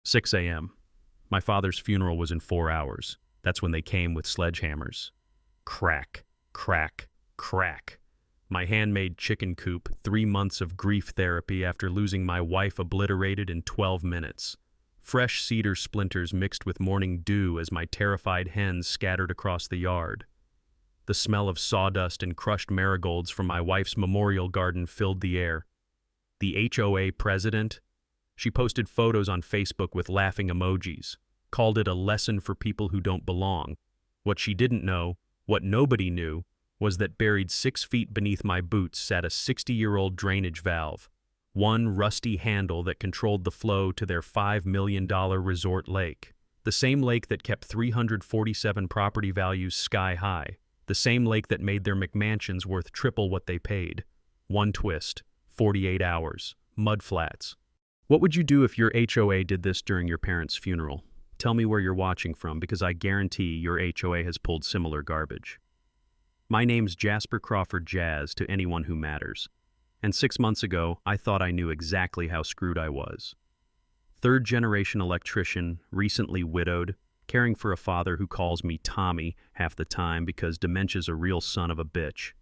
6 a.m. My father's funeral was in 4 hours. That's when they came with sledgehammers. Crack, crack, crack. My handmade chicken coop, 3 months of grief therapy after losing my wife obliterated in 12 minutes. Fresh cedar splinters mixed with morning dew as my terrified hens scattered across the yard. The smell of sawdust and crushed marigolds from my wife's memorial garden filled the air. The HOA president? She posted photos on Facebook with laughing emojis, called it a lesson for people who don't belong. What she didn't know, what nobody knew, was that buried 6 feet beneath my boots sat a 60-year-old drainage valve, one rusty handle that controlled the flow to their $5 million resort lake. The same lake that kept 347 property values sky high. The same lake that made their McMansions worth triple what they paid. One twist, 48 hours, mudflats. What would you do if your HOA did this during your parents' funeral? Tell me where you're watching from, because I guarantee your HOA has pulled similar garbage. My name's Jasper Crawford Jazz to anyone who matters. And 6 months ago, I thought I knew exactly how screwed I was. Third-generation electrician, recently widowed, caring for a father who calls me Tommy half the time because dementia's a real son of a bitch.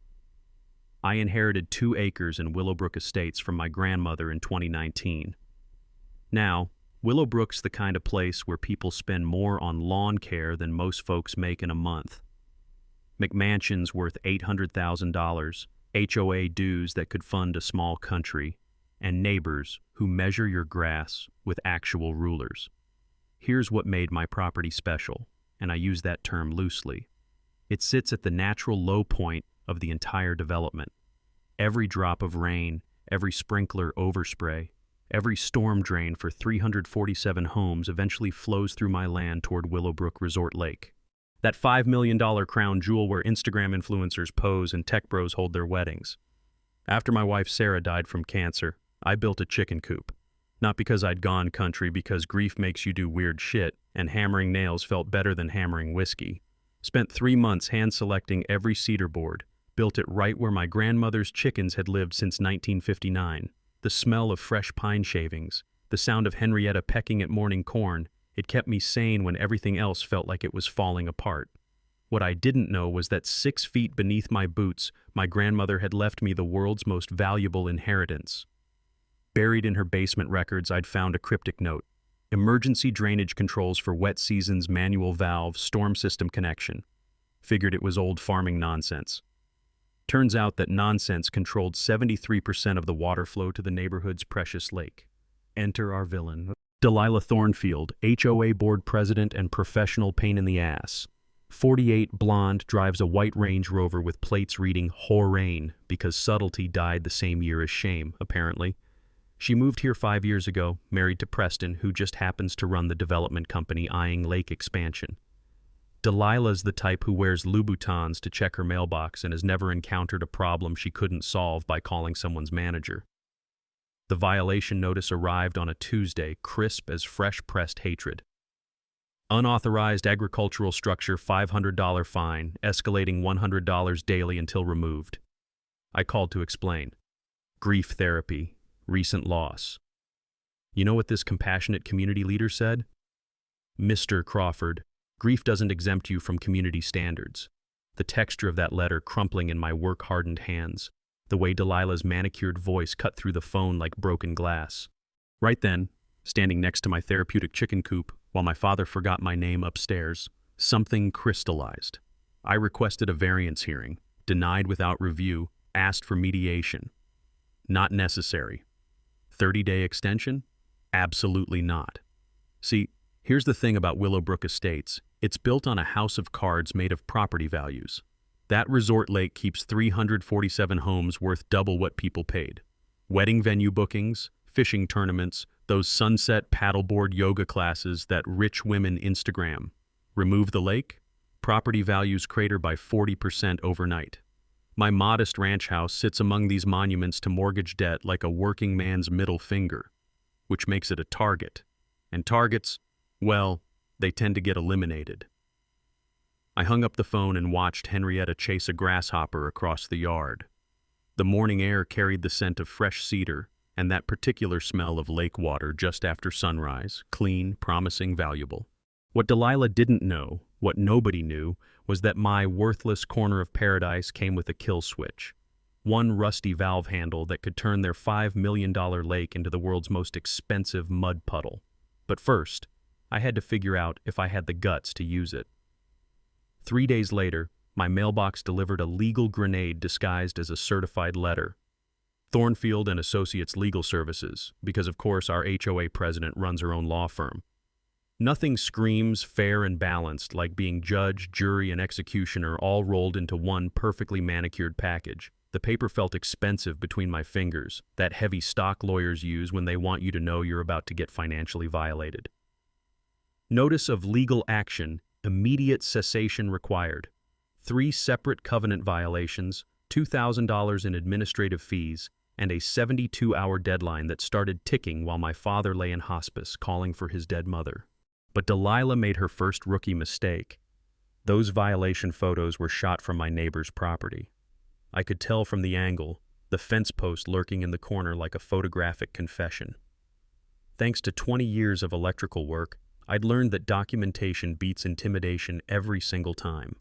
I inherited 2 acres in Willowbrook Estates from my grandmother in 2019. Now, Willowbrook's the kind of place where people spend more on lawn care than most folks make in a month. McMansions worth $800,000, HOA dues that could fund a small country, and neighbors who measure your grass with actual rulers. Here's what made my property special, and I use that term loosely. It sits at the natural low point of the entire development. Every drop of rain, every sprinkler overspray, every storm drain for 347 homes eventually flows through my land toward Willowbrook Resort Lake. That $5 million crown jewel where Instagram influencers pose and tech bros hold their weddings. After my wife Sarah died from cancer, I built a chicken coop. Not because I'd gone country, because grief makes you do weird shit, and hammering nails felt better than hammering whiskey. Spent 3 months hand-selecting every cedar board, built it right where my grandmother's chickens had lived since 1959. The smell of fresh pine shavings, the sound of Henrietta pecking at morning corn, it kept me sane when everything else felt like it was falling apart. What I didn't know was that 6 feet beneath my boots, my grandmother had left me the world's most valuable inheritance. Buried in her basement records, I'd found a cryptic note. Emergency drainage controls for wet seasons, manual valve, storm system connection. Figured it was old farming nonsense. Turns out that nonsense controlled 73% of the water flow to the neighborhood's precious lake. Enter our villain. Delilah Thornfield, HOA board president and professional pain in the ass. 48, blonde, drives a white Range Rover with plates reading Horain because subtlety died the same year as shame, apparently. She moved here 5 years ago, married to Preston, who just happens to run the development company eyeing lake expansion. Delilah's the type who wears Louboutins to check her mailbox and has never encountered a problem she couldn't solve by calling someone's manager. The violation notice arrived on a Tuesday, crisp as fresh-pressed hatred. Unauthorized agricultural structure, $500 fine, escalating $100 daily until removed. I called to explain. Grief therapy, recent loss. You know what this compassionate community leader said? Mr. Crawford, grief doesn't exempt you from community standards. The texture of that letter crumpling in my work-hardened hands. The way Delilah's manicured voice cut through the phone like broken glass. Right then, standing next to my therapeutic chicken coop, while my father forgot my name upstairs, something crystallized. I requested a variance hearing, denied without review, asked for mediation. Not necessary. 30-day extension? Absolutely not. See, here's the thing about Willowbrook Estates. It's built on a house of cards made of property values. That resort lake keeps 347 homes worth double what people paid. Wedding venue bookings, fishing tournaments, those sunset paddleboard yoga classes that rich women Instagram. Remove the lake? Property values crater by 40% overnight. My modest ranch house sits among these monuments to mortgage debt like a working man's middle finger, which makes it a target. And targets, well, they tend to get eliminated. I hung up the phone and watched Henrietta chase a grasshopper across the yard. The morning air carried the scent of fresh cedar, and that particular smell of lake water just after sunrise, clean, promising, valuable. What Delilah didn't know, what nobody knew, was that my worthless corner of paradise came with a kill switch. One rusty valve handle that could turn their $5 million lake into the world's most expensive mud puddle. But first, I had to figure out if I had the guts to use it. 3 days later, my mailbox delivered a legal grenade disguised as a certified letter. Thornfield and Associates Legal Services, because of course our HOA president runs her own law firm. Nothing screams fair and balanced like being judge, jury, and executioner all rolled into one perfectly manicured package. The paper felt expensive between my fingers, that heavy stock lawyers use when they want you to know you're about to get financially violated. Notice of legal action, immediate cessation required. 3 separate covenant violations, $2,000 in administrative fees, and a 72-hour deadline that started ticking while my father lay in hospice calling for his dead mother. But Delilah made her first rookie mistake. Those violation photos were shot from my neighbor's property. I could tell from the angle, the fence post lurking in the corner like a photographic confession. Thanks to 20 years of electrical work, I'd learned that documentation beats intimidation every single time.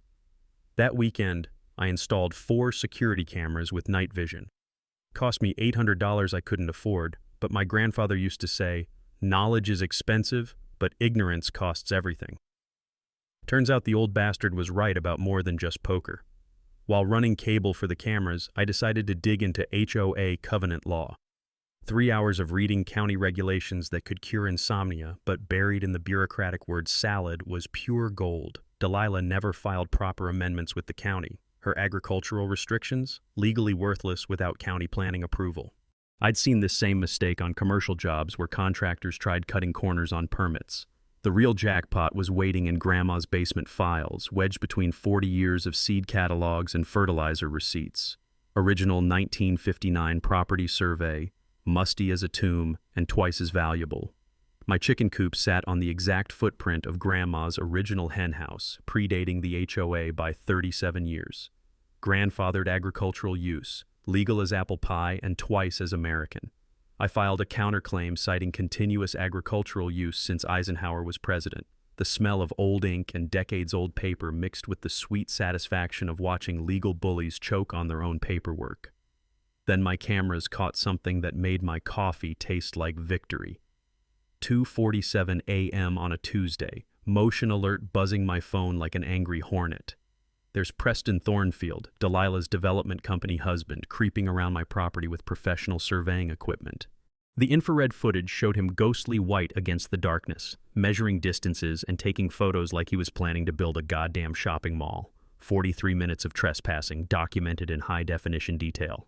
That weekend, I installed 4 security cameras with night vision. It cost me $800 I couldn't afford, but my grandfather used to say, "Knowledge is expensive, but ignorance costs everything." Turns out the old bastard was right about more than just poker. While running cable for the cameras, I decided to dig into HOA covenant law. 3 hours of reading county regulations that could cure insomnia, but buried in the bureaucratic word salad, was pure gold. Delilah never filed proper amendments with the county. Her agricultural restrictions, legally worthless without county planning approval. I'd seen this same mistake on commercial jobs where contractors tried cutting corners on permits. The real jackpot was waiting in Grandma's basement files, wedged between 40 years of seed catalogs and fertilizer receipts. Original 1959 property survey, musty as a tomb and twice as valuable. My chicken coop sat on the exact footprint of Grandma's original hen house, predating the HOA by 37 years. Grandfathered agricultural use, legal as apple pie and twice as American. I filed a counterclaim citing continuous agricultural use since Eisenhower was president. The smell of old ink and decades-old paper mixed with the sweet satisfaction of watching legal bullies choke on their own paperwork. Then my cameras caught something that made my coffee taste like victory. 2:47 a.m. on a Tuesday, motion alert buzzing my phone like an angry hornet. There's Preston Thornfield, Delilah's development company husband, creeping around my property with professional surveying equipment. The infrared footage showed him ghostly white against the darkness, measuring distances and taking photos like he was planning to build a goddamn shopping mall. 43 minutes of trespassing, documented in high-definition detail.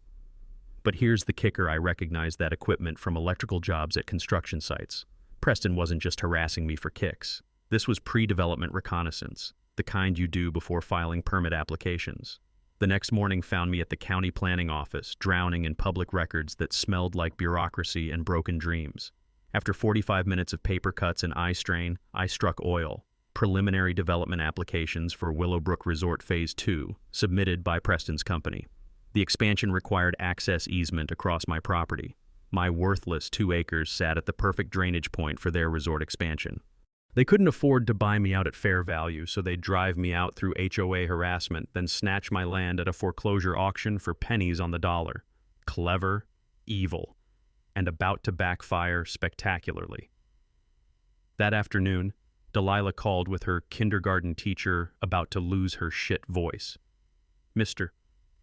But here's the kicker: I recognized that equipment from electrical jobs at construction sites. Preston wasn't just harassing me for kicks. This was pre-development reconnaissance, the kind you do before filing permit applications. The next morning found me at the county planning office, drowning in public records that smelled like bureaucracy and broken dreams. After 45 minutes of paper cuts and eye strain, I struck oil. Preliminary development applications for Willowbrook Resort Phase 2, submitted by Preston's company. The expansion required access easement across my property. My worthless 2 acres sat at the perfect drainage point for their resort expansion. They couldn't afford to buy me out at fair value, so they'd drive me out through HOA harassment, then snatch my land at a foreclosure auction for pennies on the dollar. Clever, evil, and about to backfire spectacularly. That afternoon, Delilah called with her kindergarten teacher about to lose her shit voice. "Mr.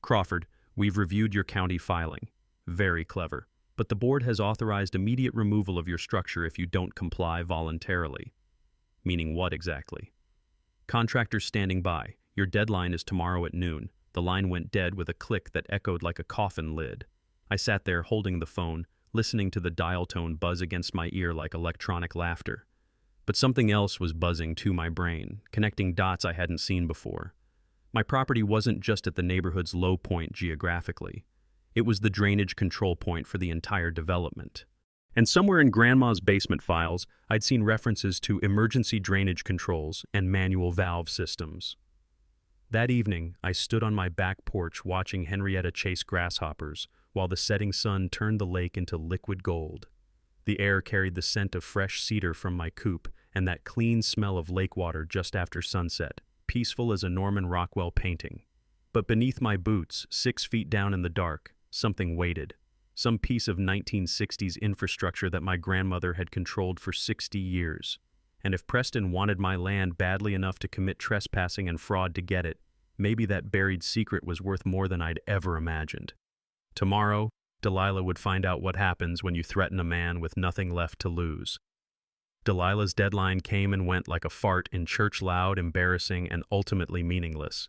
Crawford, we've reviewed your county filing. Very clever. But the board has authorized immediate removal of your structure if you don't comply voluntarily." Meaning what exactly? "Contractors standing by. Your deadline is tomorrow at noon." The line went dead with a click that echoed like a coffin lid. I sat there holding the phone, listening to the dial tone buzz against my ear like electronic laughter. But something else was buzzing to my brain, connecting dots I hadn't seen before. My property wasn't just at the neighborhood's low point geographically. It was the drainage control point for the entire development. And somewhere in Grandma's basement files, I'd seen references to emergency drainage controls and manual valve systems. That evening, I stood on my back porch watching Henrietta chase grasshoppers while the setting sun turned the lake into liquid gold. The air carried the scent of fresh cedar from my coop and that clean smell of lake water just after sunset, peaceful as a Norman Rockwell painting. But beneath my boots, 6 feet down in the dark, something waited. Some piece of 1960s infrastructure that my grandmother had controlled for 60 years. And if Preston wanted my land badly enough to commit trespassing and fraud to get it, maybe that buried secret was worth more than I'd ever imagined. Tomorrow, Delilah would find out what happens when you threaten a man with nothing left to lose. Delilah's deadline came and went like a fart in church, loud, embarrassing, and ultimately meaningless.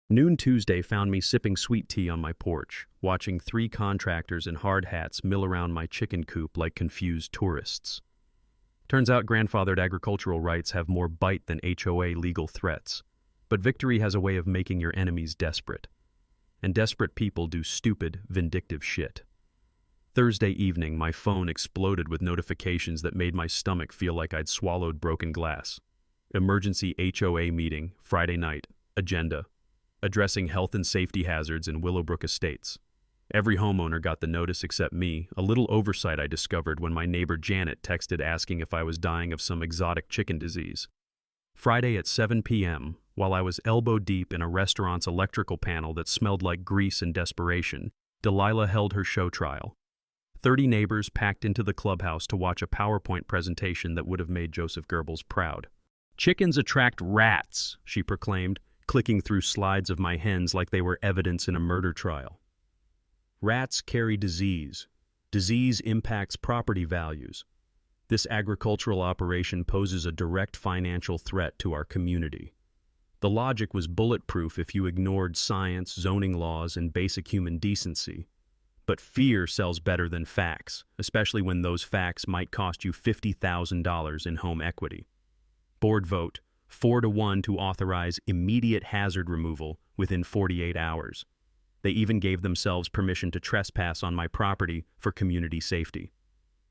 Noon Tuesday found me sipping sweet tea on my porch, watching 3 contractors in hard hats mill around my chicken coop like confused tourists. Turns out grandfathered agricultural rights have more bite than HOA legal threats. But victory has a way of making your enemies desperate. And desperate people do stupid, vindictive shit. Thursday evening, my phone exploded with notifications that made my stomach feel like I'd swallowed broken glass. Emergency HOA meeting, Friday night. Agenda: addressing health and safety hazards in Willowbrook Estates. Every homeowner got the notice except me, a little oversight I discovered when my neighbor Janet texted asking if I was dying of some exotic chicken disease. Friday at 7 p.m., while I was elbow deep in a restaurant's electrical panel that smelled like grease and desperation, Delilah held her show trial. 30 neighbors packed into the clubhouse to watch a PowerPoint presentation that would have made Joseph Goebbels proud. "Chickens attract rats," she proclaimed, clicking through slides of my hens like they were evidence in a murder trial. "Rats carry disease. Disease impacts property values. This agricultural operation poses a direct financial threat to our community." The logic was bulletproof if you ignored science, zoning laws, and basic human decency. But fear sells better than facts, especially when those facts might cost you $50,000 in home equity. Board vote, 4-1 to authorize immediate hazard removal within 48 hours. They even gave themselves permission to trespass on my property for community safety.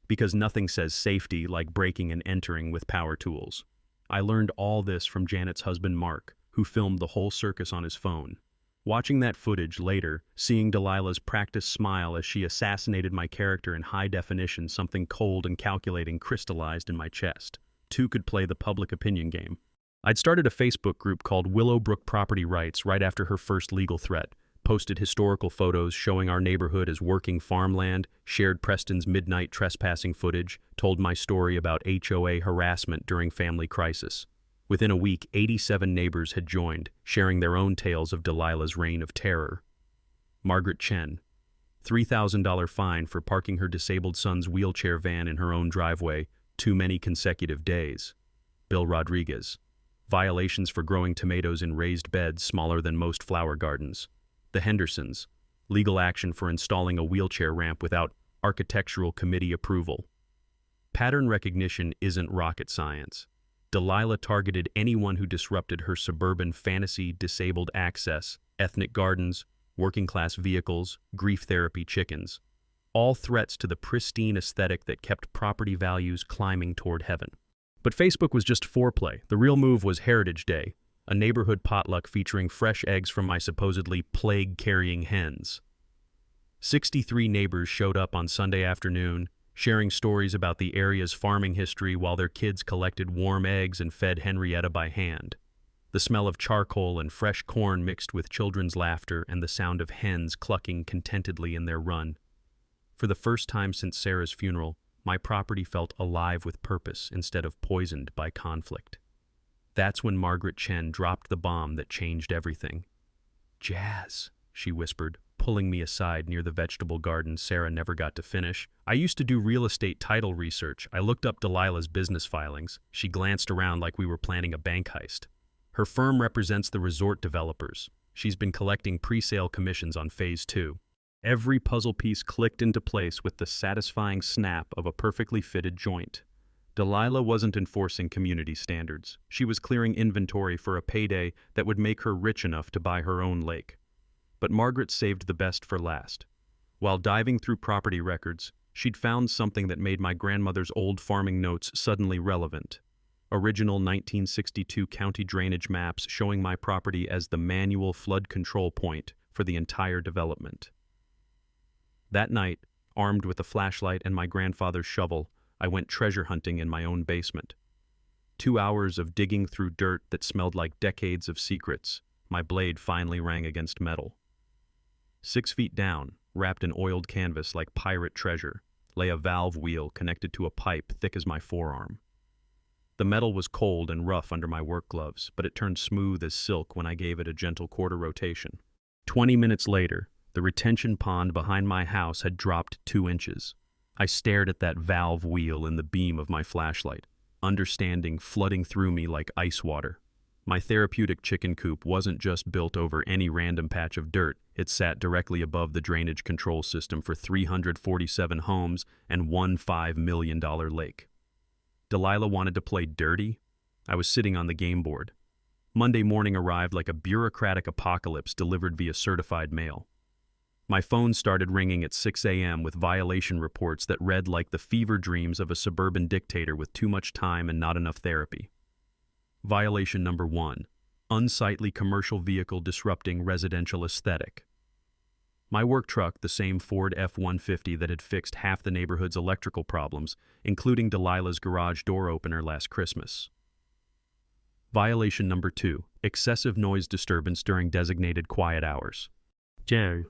Because nothing says safety like breaking and entering with power tools. I learned all this from Janet's husband Mark, who filmed the whole circus on his phone. Watching that footage later, seeing Delilah's practiced smile as she assassinated my character in high definition, something cold and calculating crystallized in my chest. 2 could play the public opinion game. I'd started a Facebook group called Willowbrook Property Rights right after her first legal threat, posted historical photos showing our neighborhood as working farmland, shared Preston's midnight trespassing footage, told my story about HOA harassment during family crisis. Within a week, 87 neighbors had joined, sharing their own tales of Delilah's reign of terror. Margaret Chen, $3,000 fine for parking her disabled son's wheelchair van in her own driveway, too many consecutive days. Bill Rodriguez, violations for growing tomatoes in raised beds smaller than most flower gardens. The Hendersons, legal action for installing a wheelchair ramp without architectural committee approval. Pattern recognition isn't rocket science. Delilah targeted anyone who disrupted her suburban fantasy disabled access, ethnic gardens, working-class vehicles, grief therapy chickens. All threats to the pristine aesthetic that kept property values climbing toward heaven. But Facebook was just foreplay. The real move was Heritage Day, a neighborhood potluck featuring fresh eggs from my supposedly plague-carrying hens. 63 neighbors showed up on Sunday afternoon, sharing stories about the area's farming history while their kids collected warm eggs and fed Henrietta by hand. The smell of charcoal and fresh corn mixed with children's laughter and the sound of hens clucking contentedly in their run. For the first time since Sarah's funeral, my property felt alive with purpose instead of poisoned by conflict. That's when Margaret Chen dropped the bomb that changed everything. "Jazz," she whispered, pulling me aside near the vegetable garden Sarah never got to finish. I used to do real estate title research. I looked up Delilah's business filings. She glanced around like we were planning a bank heist. Her firm represents the resort developers. She's been collecting pre-sale commissions on Phase 2. Every puzzle piece clicked into place with the satisfying snap of a perfectly fitted joint. Delilah wasn't enforcing community standards. She was clearing inventory for a payday that would make her rich enough to buy her own lake. But Margaret saved the best for last. While diving through property records, she'd found something that made my grandmother's old farming notes suddenly relevant. Original 1962 county drainage maps showing my property as the manual flood control point for the entire development. That night, armed with a flashlight and my grandfather's shovel, I went treasure hunting in my own basement. 2 hours of digging through dirt that smelled like decades of secrets. My blade finally rang against metal. 6 feet down, wrapped in oiled canvas like pirate treasure, lay a valve wheel connected to a pipe thick as my forearm. The metal was cold and rough under my work gloves, but it turned smooth as silk when I gave it a gentle quarter rotation. 20 minutes later, the retention pond behind my house had dropped 2 inches. I stared at that valve wheel in the beam of my flashlight, understanding flooding through me like ice water. My therapeutic chicken coop wasn't just built over any random patch of dirt, it sat directly above the drainage control system for 347 homes and one $5 million lake. Delilah wanted to play dirty? I was sitting on the game board. Monday morning arrived like a bureaucratic apocalypse delivered via certified mail. My phone started ringing at 6 a.m. with violation reports that read like the fever dreams of a suburban dictator with too much time and not enough therapy. Violation number 1. Unsightly commercial vehicle disrupting residential aesthetic. My work truck, the same Ford F-150 that had fixed half the neighborhood's electrical problems, including Delilah's garage door opener last Christmas. Violation number 2. Excessive noise disturbance during designated quiet hours. Joe.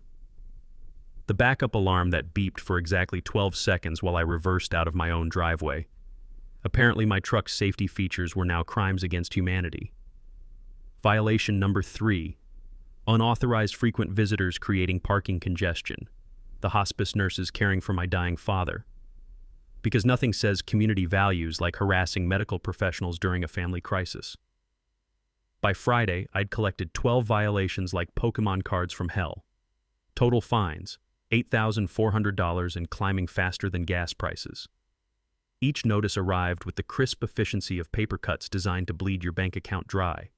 The backup alarm that beeped for exactly 12 seconds while I reversed out of my own driveway. Apparently my truck's safety features were now crimes against humanity. Violation number 3. Unauthorized frequent visitors creating parking congestion. The hospice nurses caring for my dying father. Because nothing says community values like harassing medical professionals during a family crisis. By Friday, I'd collected 12 violations like Pokemon cards from hell. Total fines, $8,400 and climbing faster than gas prices. Each notice arrived with the crisp efficiency of paper cuts designed to bleed your bank account dry.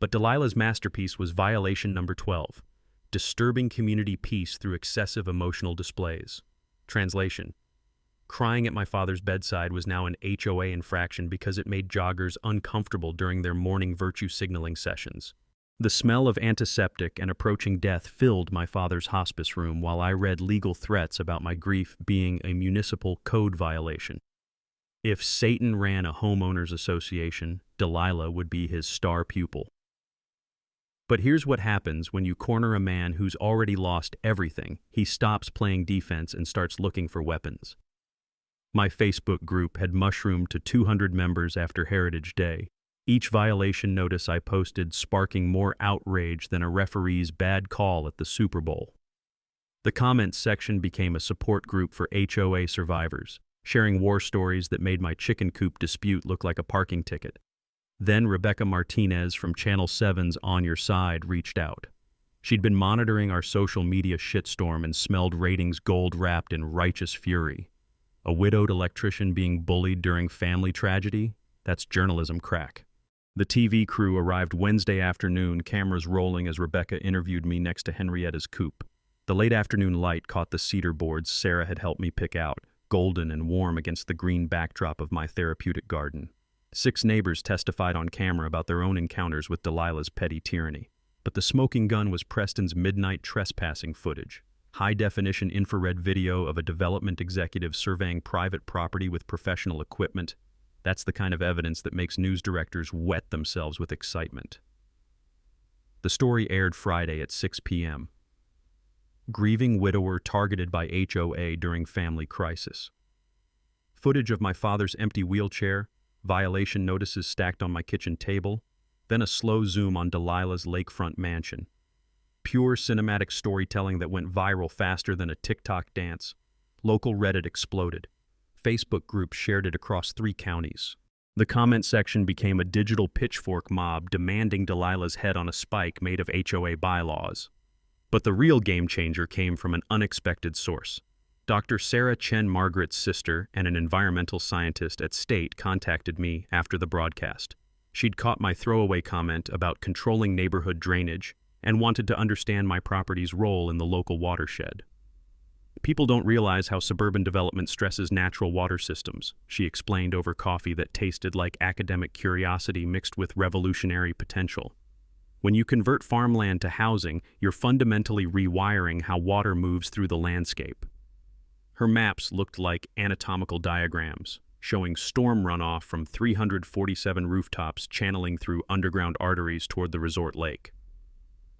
But Delilah's masterpiece was violation number 12, disturbing community peace through excessive emotional displays. Translation: crying at my father's bedside was now an HOA infraction because it made joggers uncomfortable during their morning virtue signaling sessions. The smell of antiseptic and approaching death filled my father's hospice room while I read legal threats about my grief being a municipal code violation. If Satan ran a homeowners association, Delilah would be his star pupil. But here's what happens when you corner a man who's already lost everything. He stops playing defense and starts looking for weapons. My Facebook group had mushroomed to 200 members after Heritage Day. Each violation notice I posted sparking more outrage than a referee's bad call at the Super Bowl. The comments section became a support group for HOA survivors, sharing war stories that made my chicken coop dispute look like a parking ticket. Then Rebecca Martinez from Channel 7's On Your Side reached out. She'd been monitoring our social media shitstorm and smelled ratings gold-wrapped in righteous fury. A widowed electrician being bullied during family tragedy? That's journalism crack. The TV crew arrived Wednesday afternoon, cameras rolling as Rebecca interviewed me next to Henrietta's coop. The late afternoon light caught the cedar boards Sarah had helped me pick out, golden and warm against the green backdrop of my therapeutic garden. 6 neighbors testified on camera about their own encounters with Delilah's petty tyranny. But the smoking gun was Preston's midnight trespassing footage. High-definition infrared video of a development executive surveying private property with professional equipment. That's the kind of evidence that makes news directors wet themselves with excitement. The story aired Friday at 6 p.m. Grieving widower targeted by HOA during family crisis. Footage of my father's empty wheelchair, violation notices stacked on my kitchen table, then a slow zoom on Delilah's lakefront mansion. Pure cinematic storytelling that went viral faster than a TikTok dance. Local Reddit exploded. Facebook groups shared it across 3 counties. The comment section became a digital pitchfork mob demanding Delilah's head on a spike made of HOA bylaws. But the real game changer came from an unexpected source. Dr. Sarah Chen Margaret's sister and an environmental scientist at State contacted me after the broadcast. She'd caught my throwaway comment about controlling neighborhood drainage and wanted to understand my property's role in the local watershed. People don't realize how suburban development stresses natural water systems, she explained over coffee that tasted like academic curiosity mixed with revolutionary potential. When you convert farmland to housing, you're fundamentally rewiring how water moves through the landscape. Her maps looked like anatomical diagrams, showing storm runoff from 347 rooftops channeling through underground arteries toward the resort lake.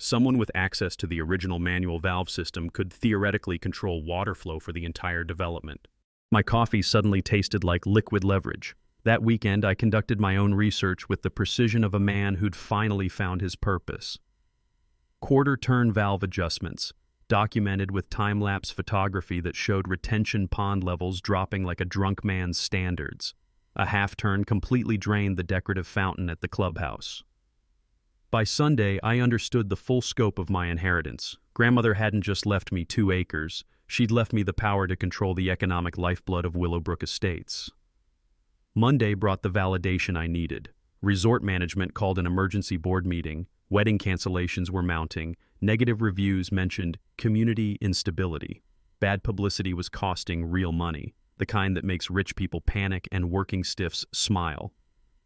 Someone with access to the original manual valve system could theoretically control water flow for the entire development. My coffee suddenly tasted like liquid leverage. That weekend, I conducted my own research with the precision of a man who'd finally found his purpose. Quarter-turn valve adjustments, documented with time-lapse photography that showed retention pond levels dropping like a drunk man's standards. A half-turn completely drained the decorative fountain at the clubhouse. By Sunday, I understood the full scope of my inheritance. Grandmother hadn't just left me 2 acres. She'd left me the power to control the economic lifeblood of Willowbrook Estates. Monday brought the validation I needed. Resort management called an emergency board meeting. Wedding cancellations were mounting. Negative reviews mentioned community instability. Bad publicity was costing real money, the kind that makes rich people panic and working stiffs smile.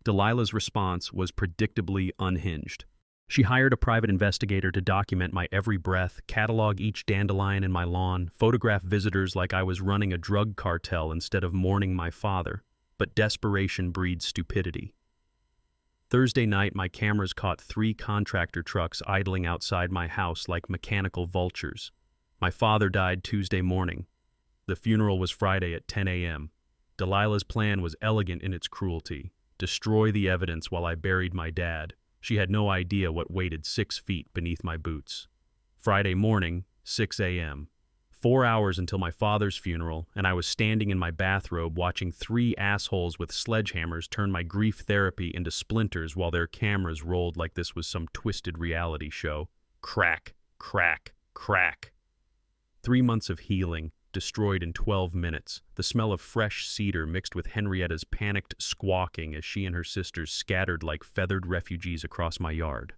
Delilah's response was predictably unhinged. She hired a private investigator to document my every breath, catalog each dandelion in my lawn, photograph visitors like I was running a drug cartel instead of mourning my father. But desperation breeds stupidity. Thursday night, my cameras caught 3 contractor trucks idling outside my house like mechanical vultures. My father died Tuesday morning. The funeral was Friday at 10 a.m. Delilah's plan was elegant in its cruelty. Destroy the evidence while I buried my dad. She had no idea what waited 6 feet beneath my boots. Friday morning, 6 a.m. 4 hours until my father's funeral, and I was standing in my bathrobe watching 3 assholes with sledgehammers turn my grief therapy into splinters while their cameras rolled like this was some twisted reality show. Crack, crack, crack. 3 months of healing, destroyed in 12 minutes, the smell of fresh cedar mixed with Henrietta's panicked squawking as she and her sisters scattered like feathered refugees across my yard.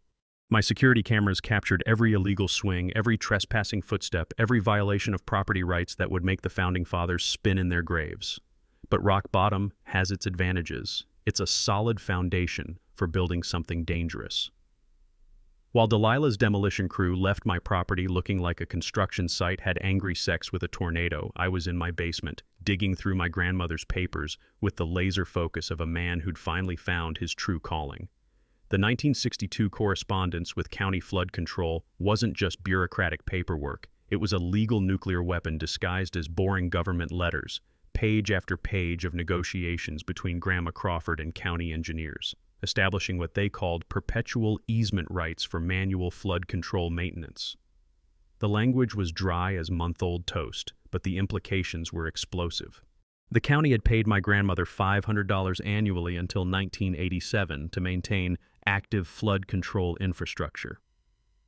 My security cameras captured every illegal swing, every trespassing footstep, every violation of property rights that would make the founding fathers spin in their graves. But rock bottom has its advantages. It's a solid foundation for building something dangerous. While Delilah's demolition crew left my property looking like a construction site had angry sex with a tornado, I was in my basement, digging through my grandmother's papers with the laser focus of a man who'd finally found his true calling. The 1962 correspondence with county flood control wasn't just bureaucratic paperwork. It was a legal nuclear weapon disguised as boring government letters, page after page of negotiations between Grandma Crawford and county engineers, establishing what they called perpetual easement rights for manual flood control maintenance. The language was dry as month-old toast, but the implications were explosive. The county had paid my grandmother $500 annually until 1987 to maintain active flood control infrastructure.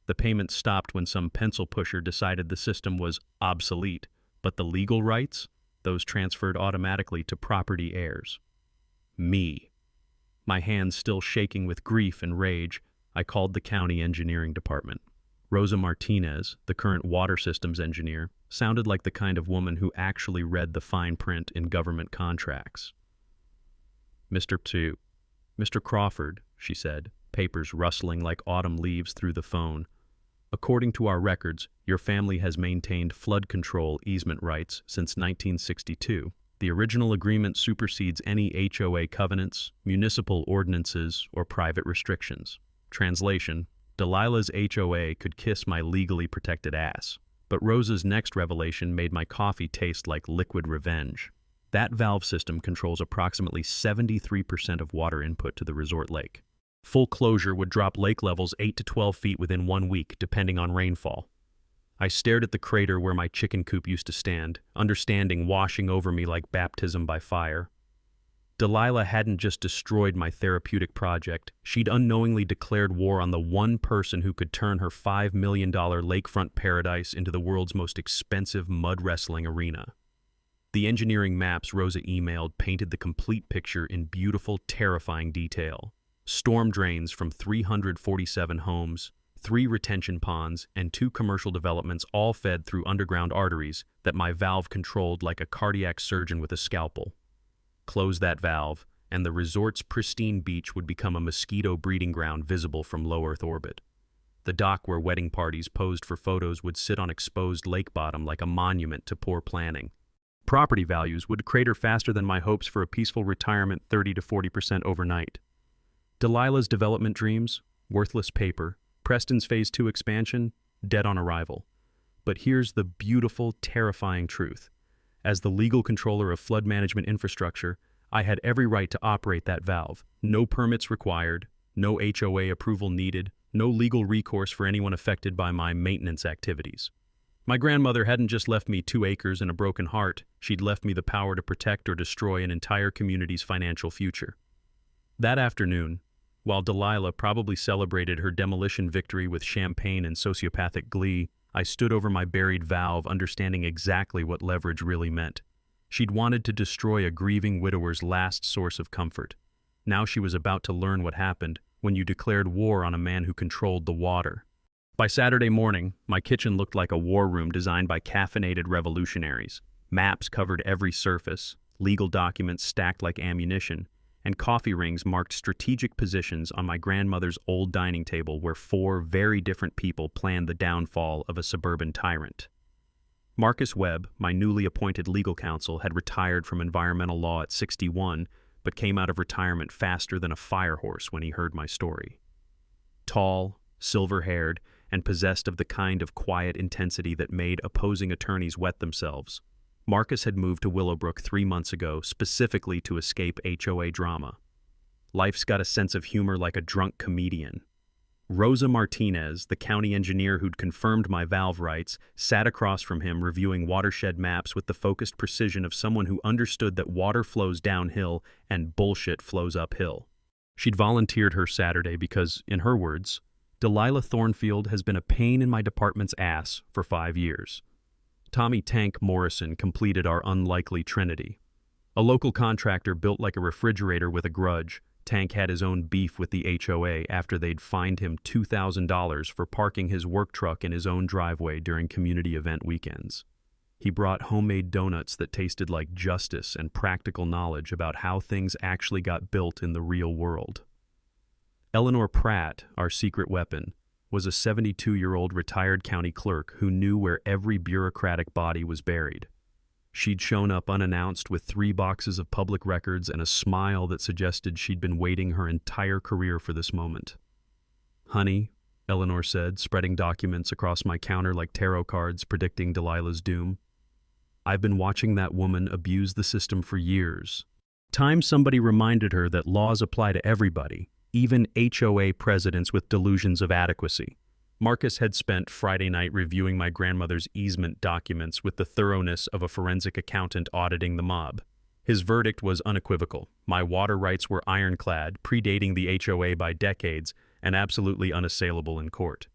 The payment stopped when some pencil pusher decided the system was obsolete, but the legal rights, those transferred automatically to property heirs. Me. My hands still shaking with grief and rage, I called the county engineering department. Rosa Martinez, the current water systems engineer, sounded like the kind of woman who actually read the fine print in government contracts. Mr. Crawford, she said, papers rustling like autumn leaves through the phone. According to our records, your family has maintained flood control easement rights since 1962. The original agreement supersedes any HOA covenants, municipal ordinances, or private restrictions. Translation: Delilah's HOA could kiss my legally protected ass. But Rosa's next revelation made my coffee taste like liquid revenge. That valve system controls approximately 73% of water input to the resort lake. Full closure would drop lake levels 8 to 12 feet within 1 week, depending on rainfall. I stared at the crater where my chicken coop used to stand, understanding washing over me like baptism by fire. Delilah hadn't just destroyed my therapeutic project, she'd unknowingly declared war on the one person who could turn her $5 million lakefront paradise into the world's most expensive mud wrestling arena. The engineering maps Rosa emailed painted the complete picture in beautiful, terrifying detail. Storm drains from 347 homes, 3 retention ponds, and 2 commercial developments all fed through underground arteries that my valve controlled like a cardiac surgeon with a scalpel. Close that valve, and the resort's pristine beach would become a mosquito breeding ground visible from low Earth orbit. The dock where wedding parties posed for photos would sit on exposed lake bottom like a monument to poor planning. Property values would crater faster than my hopes for a peaceful retirement 30 to 40% overnight. Delilah's development dreams, worthless paper. Preston's Phase 2 expansion, dead on arrival. But here's the beautiful, terrifying truth. As the legal controller of flood management infrastructure, I had every right to operate that valve. No permits required, no HOA approval needed, no legal recourse for anyone affected by my maintenance activities. My grandmother hadn't just left me 2 acres and a broken heart, she'd left me the power to protect or destroy an entire community's financial future. That afternoon, while Delilah probably celebrated her demolition victory with champagne and sociopathic glee, I stood over my buried valve, understanding exactly what leverage really meant. She'd wanted to destroy a grieving widower's last source of comfort. Now she was about to learn what happened when you declared war on a man who controlled the water. By Saturday morning, my kitchen looked like a war room designed by caffeinated revolutionaries. Maps covered every surface, legal documents stacked like ammunition, and coffee rings marked strategic positions on my grandmother's old dining table where 4 very different people planned the downfall of a suburban tyrant. Marcus Webb, my newly appointed legal counsel, had retired from environmental law at 61, but came out of retirement faster than a fire horse when he heard my story. Tall, silver-haired, and possessed of the kind of quiet intensity that made opposing attorneys wet themselves, Marcus had moved to Willowbrook 3 months ago specifically to escape HOA drama. Life's got a sense of humor like a drunk comedian. Rosa Martinez, the county engineer who'd confirmed my valve rights, sat across from him reviewing watershed maps with the focused precision of someone who understood that water flows downhill and bullshit flows uphill. She'd volunteered her Saturday because, in her words, Delilah Thornfield has been a pain in my department's ass for 5 years. Tommy Tank Morrison completed our unlikely trinity. A local contractor built like a refrigerator with a grudge. Tank had his own beef with the HOA after they'd fined him $2,000 for parking his work truck in his own driveway during community event weekends. He brought homemade donuts that tasted like justice and practical knowledge about how things actually got built in the real world. Eleanor Pratt, our secret weapon, was a 72-year-old retired county clerk who knew where every bureaucratic body was buried. She'd shown up unannounced with 3 boxes of public records and a smile that suggested she'd been waiting her entire career for this moment. "Honey," Eleanor said, spreading documents across my counter like tarot cards predicting Delilah's doom, "I've been watching that woman abuse the system for years." Time somebody reminded her that laws apply to everybody, even HOA presidents with delusions of adequacy. Marcus had spent Friday night reviewing my grandmother's easement documents with the thoroughness of a forensic accountant auditing the mob. His verdict was unequivocal. My water rights were ironclad, predating the HOA by decades, and absolutely unassailable in court.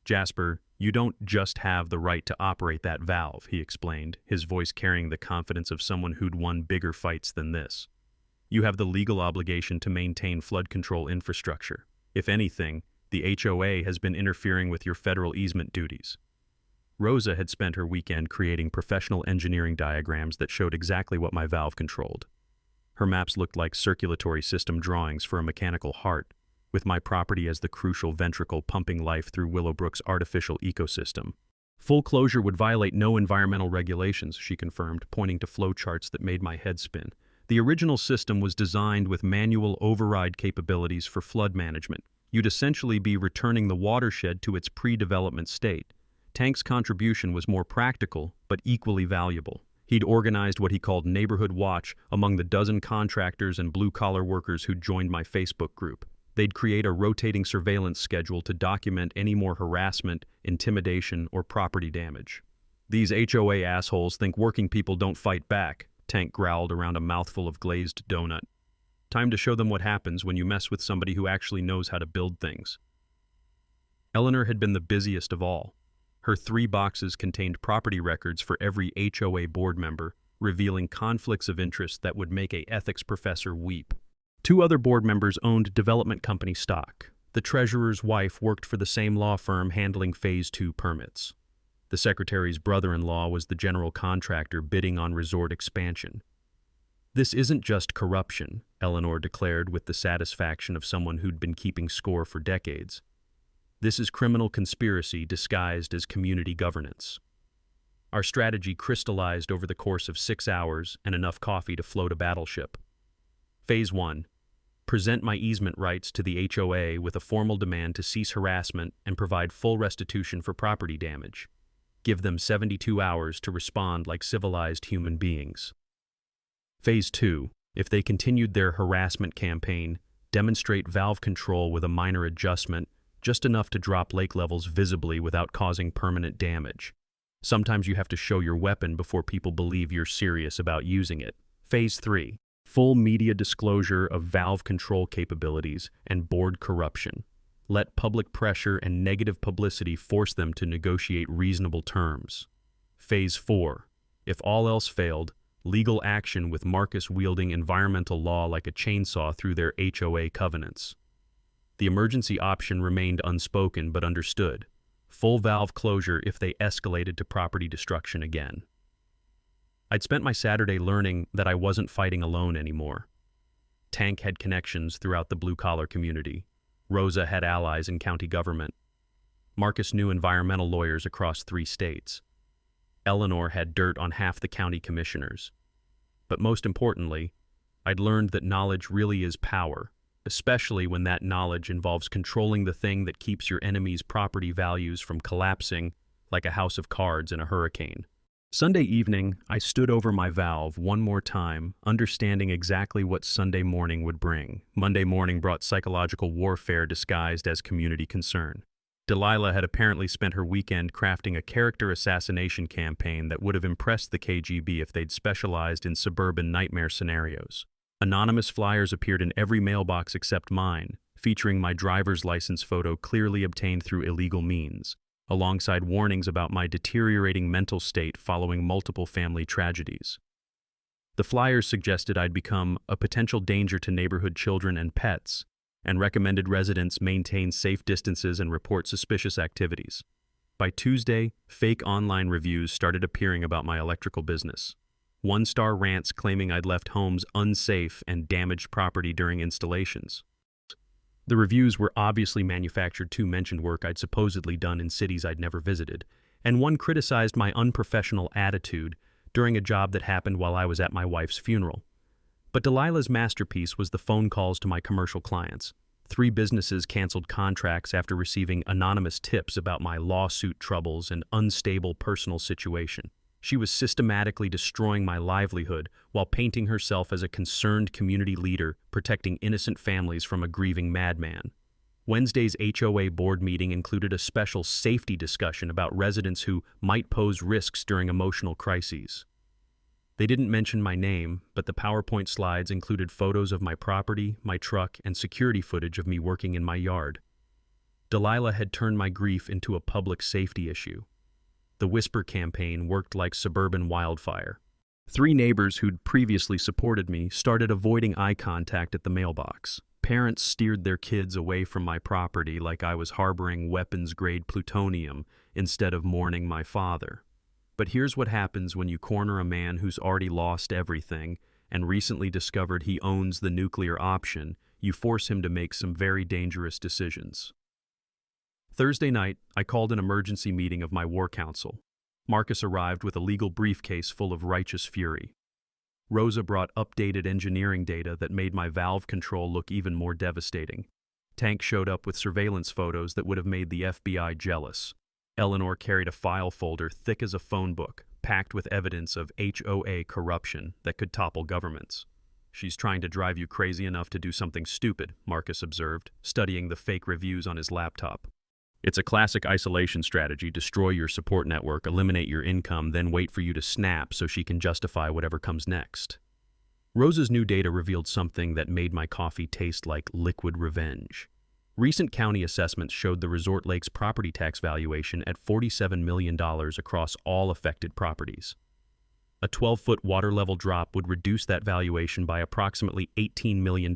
"Jasper, you don't just have the right to operate that valve," he explained, his voice carrying the confidence of someone who'd won bigger fights than this. "You have the legal obligation to maintain flood control infrastructure. If anything, the HOA has been interfering with your federal easement duties." Rosa had spent her weekend creating professional engineering diagrams that showed exactly what my valve controlled. Her maps looked like circulatory system drawings for a mechanical heart, with my property as the crucial ventricle pumping life through Willowbrook's artificial ecosystem. "Full closure would violate no environmental regulations," she confirmed, pointing to flow charts that made my head spin. "The original system was designed with manual override capabilities for flood management. You'd essentially be returning the watershed to its pre-development state. Tank's contribution was more practical, but equally valuable. He'd organized what he called Neighborhood Watch among the dozen contractors and blue-collar workers who'd joined my Facebook group. They'd create a rotating surveillance schedule to document any more harassment, intimidation, or property damage. "These HOA assholes think working people don't fight back," Tank growled around a mouthful of glazed donut. "Time to show them what happens when you mess with somebody who actually knows how to build things." Eleanor had been the busiest of all. Her 3 boxes contained property records for every HOA board member, revealing conflicts of interest that would make an ethics professor weep. 2 other board members owned development company stock. The treasurer's wife worked for the same law firm handling Phase 2 permits. The secretary's brother-in-law was the general contractor bidding on resort expansion. "This isn't just corruption," Eleanor declared with the satisfaction of someone who'd been keeping score for decades. "This is criminal conspiracy disguised as community governance." Our strategy crystallized over the course of 6 hours and enough coffee to float a battleship. Phase 1. Present my easement rights to the HOA with a formal demand to cease harassment and provide full restitution for property damage. Give them 72 hours to respond like civilized human beings. Phase 2. If they continued their harassment campaign, demonstrate valve control with a minor adjustment, just enough to drop lake levels visibly without causing permanent damage. Sometimes you have to show your weapon before people believe you're serious about using it. Phase 3. Full media disclosure of valve control capabilities and board corruption. Let public pressure and negative publicity force them to negotiate reasonable terms. Phase 4. If all else failed, legal action with Marcus wielding environmental law like a chainsaw through their HOA covenants. The emergency option remained unspoken but understood. Full valve closure if they escalated to property destruction again. I'd spent my Saturday learning that I wasn't fighting alone anymore. Tank had connections throughout the blue-collar community. Rosa had allies in county government. Marcus knew environmental lawyers across 3 states. Eleanor had dirt on half the county commissioners. But most importantly, I'd learned that knowledge really is power, especially when that knowledge involves controlling the thing that keeps your enemy's property values from collapsing like a house of cards in a hurricane. Sunday evening, I stood over my valve one more time, understanding exactly what Sunday morning would bring. Monday morning brought psychological warfare disguised as community concern. Delilah had apparently spent her weekend crafting a character assassination campaign that would have impressed the KGB if they'd specialized in suburban nightmare scenarios. Anonymous flyers appeared in every mailbox except mine, featuring my driver's license photo clearly obtained through illegal means, alongside warnings about my deteriorating mental state following multiple family tragedies. The flyers suggested I'd become a potential danger to neighborhood children and pets, and recommended residents maintain safe distances and report suspicious activities. By Tuesday, fake online reviews started appearing about my electrical business. 1-star rants claiming I'd left homes unsafe and damaged property during installations. The reviews were obviously manufactured to mention work I'd supposedly done in cities I'd never visited, and one criticized my unprofessional attitude during a job that happened while I was at my wife's funeral. But Delilah's masterpiece was the phone calls to my commercial clients. 3 businesses canceled contracts after receiving anonymous tips about my lawsuit troubles and unstable personal situation. She was systematically destroying my livelihood while painting herself as a concerned community leader protecting innocent families from a grieving madman. Wednesday's HOA board meeting included a special safety discussion about residents who might pose risks during emotional crises. They didn't mention my name, but the PowerPoint slides included photos of my property, my truck, and security footage of me working in my yard. Delilah had turned my grief into a public safety issue. The Whisper campaign worked like suburban wildfire. 3 neighbors who'd previously supported me started avoiding eye contact at the mailbox. Parents steered their kids away from my property like I was harboring weapons-grade plutonium instead of mourning my father. But here's what happens when you corner a man who's already lost everything and recently discovered he owns the nuclear option. You force him to make some very dangerous decisions. Thursday night, I called an emergency meeting of my war council. Marcus arrived with a legal briefcase full of righteous fury. Rosa brought updated engineering data that made my valve control look even more devastating. Tank showed up with surveillance photos that would have made the FBI jealous. Eleanor carried a file folder thick as a phone book, packed with evidence of HOA corruption that could topple governments. "She's trying to drive you crazy enough to do something stupid," Marcus observed, studying the fake reviews on his laptop. "It's a classic isolation strategy: destroy your support network, eliminate your income, then wait for you to snap so she can justify whatever comes next." Rosa's new data revealed something that made my coffee taste like liquid revenge. Recent county assessments showed the resort lake's property tax valuation at $47 million across all affected properties. A 12-foot water level drop would reduce that valuation by approximately $18 million,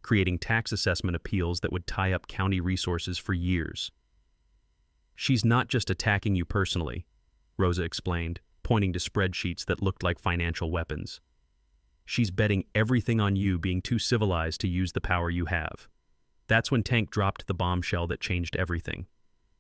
creating tax assessment appeals that would tie up county resources for years. "She's not just attacking you personally," Rosa explained, pointing to spreadsheets that looked like financial weapons. "She's betting everything on you being too civilized to use the power you have." That's when Tank dropped the bombshell that changed everything.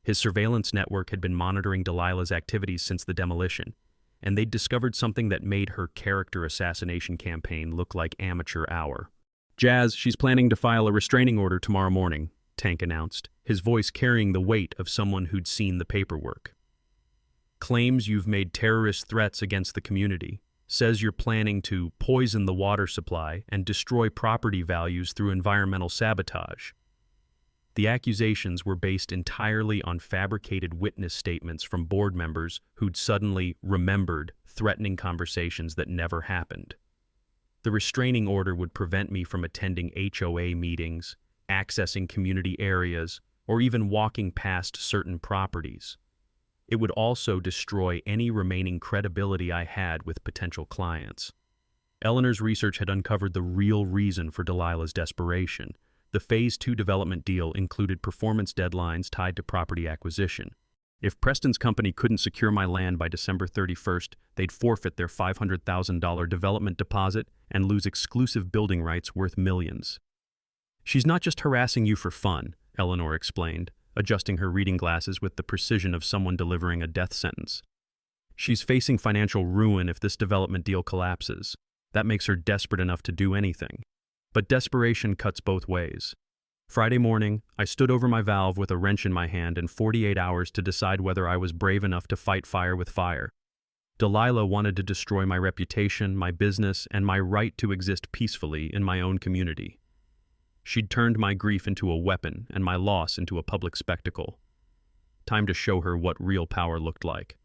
His surveillance network had been monitoring Delilah's activities since the demolition, and they'd discovered something that made her character assassination campaign look like amateur hour. "Jazz, she's planning to file a restraining order tomorrow morning," Tank announced, his voice carrying the weight of someone who'd seen the paperwork. "Claims you've made terrorist threats against the community. Says you're planning to poison the water supply and destroy property values through environmental sabotage." The accusations were based entirely on fabricated witness statements from board members who'd suddenly remembered threatening conversations that never happened. The restraining order would prevent me from attending HOA meetings, accessing community areas, or even walking past certain properties. It would also destroy any remaining credibility I had with potential clients. Eleanor's research had uncovered the real reason for Delilah's desperation. The Phase 2 development deal included performance deadlines tied to property acquisition. If Preston's company couldn't secure my land by December 31st, they'd forfeit their $500,000 development deposit and lose exclusive building rights worth millions. "She's not just harassing you for fun," Eleanor explained, adjusting her reading glasses with the precision of someone delivering a death sentence. "She's facing financial ruin if this development deal collapses. That makes her desperate enough to do anything. But desperation cuts both ways. Friday morning, I stood over my valve with a wrench in my hand and 48 hours to decide whether I was brave enough to fight fire with fire. Delilah wanted to destroy my reputation, my business, and my right to exist peacefully in my own community. She'd turned my grief into a weapon and my loss into a public spectacle. Time to show her what real power looked like.